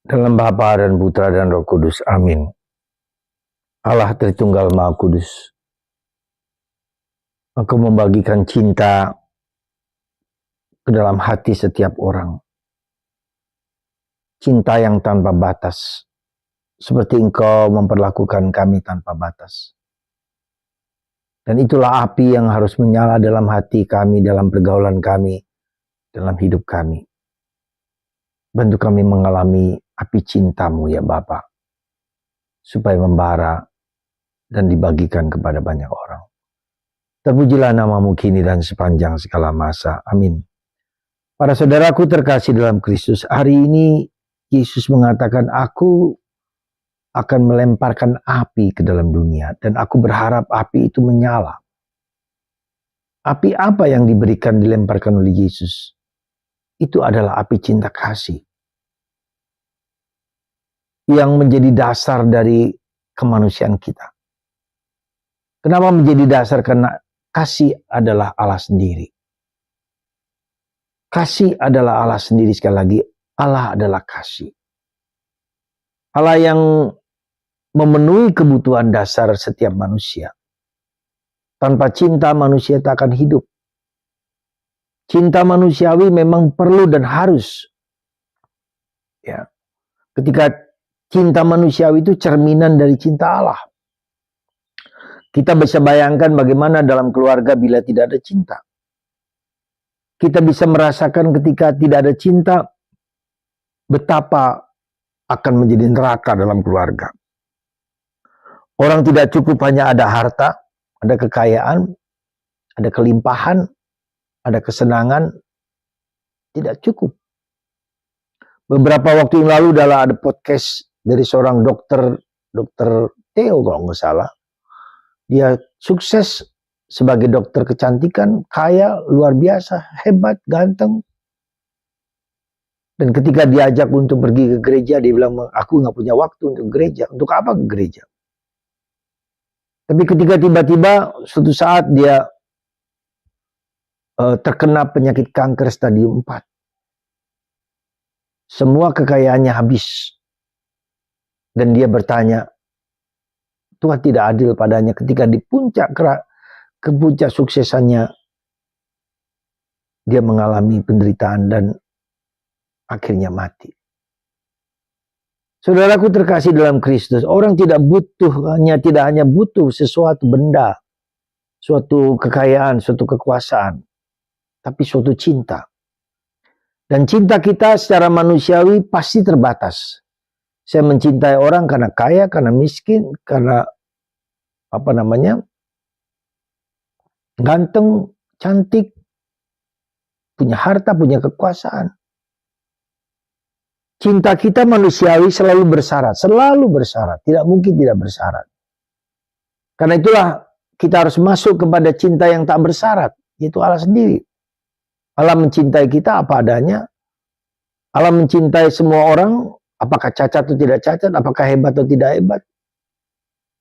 Dalam Bapa dan Putra dan Roh Kudus. Amin. Allah Tritunggal Maha Kudus, Engkau membagikan cinta ke dalam hati setiap orang. Cinta yang tanpa batas. Seperti Engkau memperlakukan kami tanpa batas. Dan itulah api yang harus menyala dalam hati kami, dalam pergaulan kami, dalam hidup kami. Bantu kami mengalami api cinta-Mu ya Bapa, supaya membara dan dibagikan kepada banyak orang. Terpujilah nama-Mu kini dan sepanjang segala masa. Amin. Para saudaraku terkasih dalam Kristus, hari ini Yesus mengatakan, aku akan melemparkan api ke dalam dunia, dan aku berharap api itu menyala. Api apa yang diberikan dilemparkan oleh Yesus? Itu adalah api cinta kasih, yang menjadi dasar dari kemanusiaan kita. Kenapa menjadi dasar? Karena kasih adalah Allah sendiri. Kasih adalah Allah sendiri. Sekali lagi, Allah adalah kasih. Allah yang memenuhi kebutuhan dasar setiap manusia. Tanpa cinta manusia tak akan hidup. Cinta manusiawi memang perlu dan harus. Ya. Ketika cinta manusiawi itu cerminan dari cinta Allah. Kita bisa bayangkan bagaimana dalam keluarga bila tidak ada cinta. Kita bisa merasakan ketika tidak ada cinta, betapa akan menjadi neraka dalam keluarga. Orang tidak cukup hanya ada harta, ada kekayaan, ada kelimpahan, ada kesenangan, tidak cukup. Beberapa waktu yang lalu ada podcast dari seorang dokter Theo kalau nggak salah. Dia sukses sebagai dokter kecantikan, kaya, luar biasa, hebat, ganteng. Dan ketika diajak untuk pergi ke gereja, dia bilang, aku nggak punya waktu untuk gereja. Untuk apa ke gereja? Tapi ketika tiba-tiba suatu saat dia terkena penyakit kanker stadium 4. Semua kekayaannya habis. Dan dia bertanya, Tuhan tidak adil padanya ketika di puncak suksesannya dia mengalami penderitaan dan akhirnya mati. Saudaraku terkasih dalam Kristus, orang tidak hanya butuh sesuatu benda, suatu kekayaan, suatu kekuasaan, tapi suatu cinta. Dan cinta kita secara manusiawi pasti terbatas. Saya mencintai orang karena kaya, karena miskin, karena ganteng, cantik, punya harta, punya kekuasaan. Cinta kita manusiawi selalu bersyarat, tidak mungkin tidak bersyarat. Karena itulah kita harus masuk kepada cinta yang tak bersyarat, yaitu Allah sendiri. Allah mencintai kita apa adanya. Allah mencintai semua orang, apakah cacat atau tidak cacat, apakah hebat atau tidak hebat.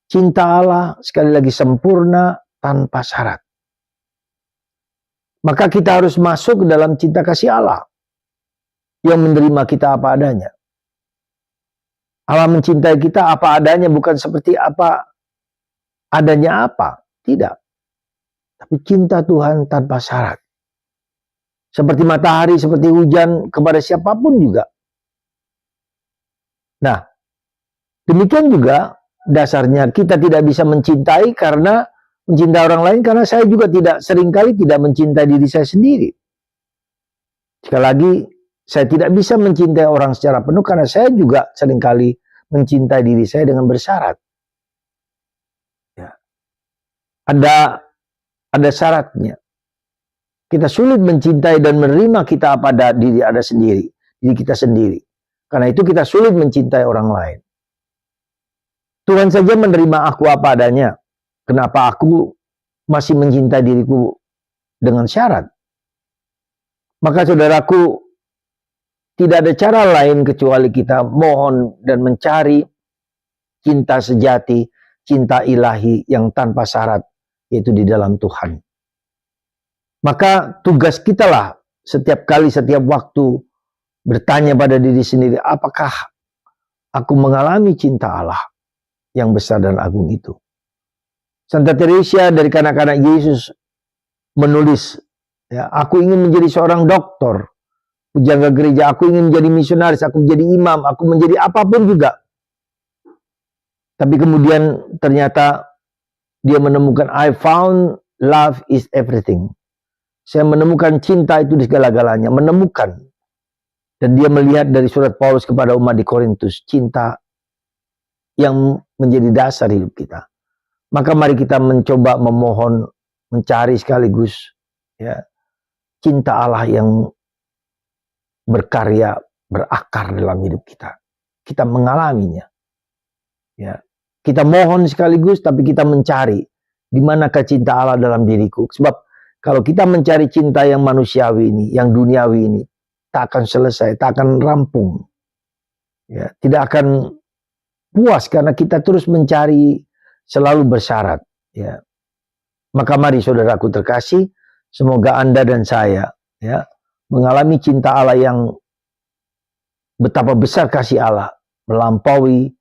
Cinta Allah sekali lagi sempurna tanpa syarat. Maka kita harus masuk ke dalam cinta kasih Allah yang menerima kita apa adanya. Allah mencintai kita apa adanya, bukan seperti apa adanya apa. Tidak. Tapi cinta Tuhan tanpa syarat. Seperti matahari, seperti hujan kepada siapapun juga. Nah, demikian juga dasarnya kita tidak bisa mencintai karena mencintai orang lain, karena saya juga seringkali tidak mencintai diri saya sendiri. Sekali lagi, saya tidak bisa mencintai orang secara penuh karena saya juga seringkali mencintai diri saya dengan bersyarat. Ya. Ada syaratnya. Kita sulit mencintai dan menerima kita pada diri kita sendiri. Karena itu kita sulit mencintai orang lain. Tuhan saja menerima aku apa adanya. Kenapa aku masih mencintai diriku dengan syarat? Maka saudaraku, tidak ada cara lain kecuali kita mohon dan mencari cinta sejati, cinta ilahi yang tanpa syarat, yaitu di dalam Tuhan. Maka tugas kita lah setiap kali, setiap waktu bertanya pada diri sendiri, apakah aku mengalami cinta Allah yang besar dan agung itu. Santa Teresa dari kanak-kanak Yesus menulis, ya, aku ingin menjadi seorang doktor, penjaga gereja, aku ingin menjadi misionaris, aku menjadi imam, aku menjadi apapun juga. Tapi kemudian ternyata dia menemukan, I found love is everything. Saya menemukan cinta itu di segala-galanya, menemukan. Dan dia melihat dari surat Paulus kepada umat di Korintus, cinta yang menjadi dasar hidup kita. Maka mari kita mencoba memohon, mencari sekaligus, ya, cinta Allah yang berkarya, berakar dalam hidup kita. Kita mengalaminya. Ya. Kita mohon sekaligus, tapi kita mencari di manakah cinta Allah dalam diriku. Sebab kalau kita mencari cinta yang manusiawi ini, yang duniawi ini, tak akan selesai, tak akan rampung. Ya, tidak akan puas karena kita terus mencari, selalu bersyarat. Ya. Maka mari saudaraku terkasih, semoga Anda dan saya, ya, mengalami cinta Allah yang betapa besar kasih Allah, melampaui,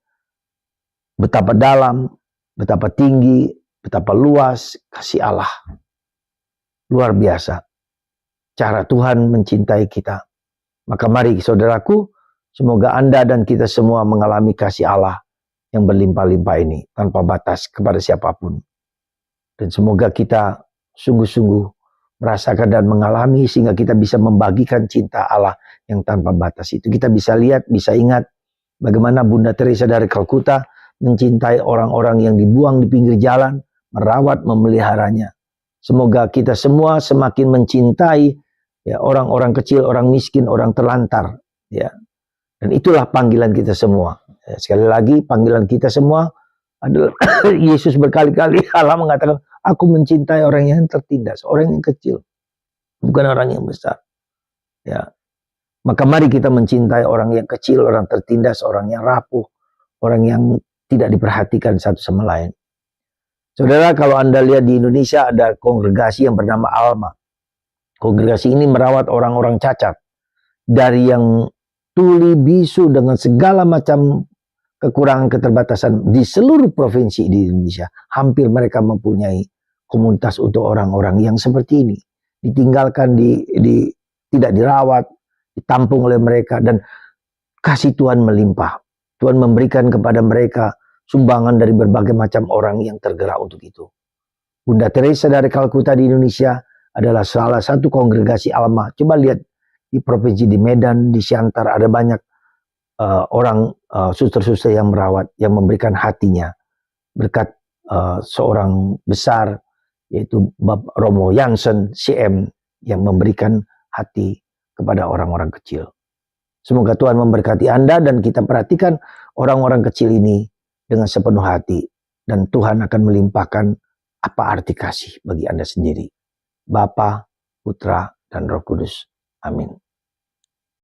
betapa dalam, betapa tinggi, betapa luas kasih Allah. Luar biasa cara Tuhan mencintai kita. Maka mari saudaraku, semoga Anda dan kita semua mengalami kasih Allah yang berlimpah-limpah ini tanpa batas kepada siapapun. Dan semoga kita sungguh-sungguh merasakan dan mengalami sehingga kita bisa membagikan cinta Allah yang tanpa batas itu. Kita bisa lihat, bisa ingat bagaimana Bunda Teresa dari Kalkuta mencintai orang-orang yang dibuang di pinggir jalan, merawat, memeliharanya. Semoga kita semua semakin mencintai, ya, orang-orang kecil, orang miskin, orang terlantar, ya. Dan itulah panggilan kita semua. Ya, sekali lagi panggilan kita semua adalah Yesus berkali-kali Allah mengatakan, aku mencintai orang yang tertindas, orang yang kecil, bukan orang yang besar. Ya. Maka mari kita mencintai orang yang kecil, orang tertindas, orang yang rapuh, orang yang tidak diperhatikan satu sama lain. Saudara, kalau Anda lihat di Indonesia ada kongregasi yang bernama Alma. Kongregasi ini merawat orang-orang cacat. Dari yang tuli, bisu, dengan segala macam kekurangan keterbatasan di seluruh provinsi di Indonesia. Hampir mereka mempunyai komunitas untuk orang-orang yang seperti ini. Ditinggalkan, tidak dirawat, ditampung oleh mereka, dan kasih Tuhan melimpah. Tuhan memberikan kepada mereka sumbangan dari berbagai macam orang yang tergerak untuk itu. Bunda Teresa dari Kalkuta di Indonesia adalah salah satu kongregasi Alma. Coba lihat di provinsi di Medan, di Siantar ada banyak orang suster-suster yang merawat, yang memberikan hatinya berkat seorang besar yaitu Bapak Romo Jansen CM yang memberikan hati kepada orang-orang kecil. Semoga Tuhan memberkati Anda dan kita perhatikan orang-orang kecil ini dengan sepenuh hati. Dan Tuhan akan melimpahkan apa arti kasih bagi Anda sendiri. Bapa, Putra, dan Roh Kudus. Amin.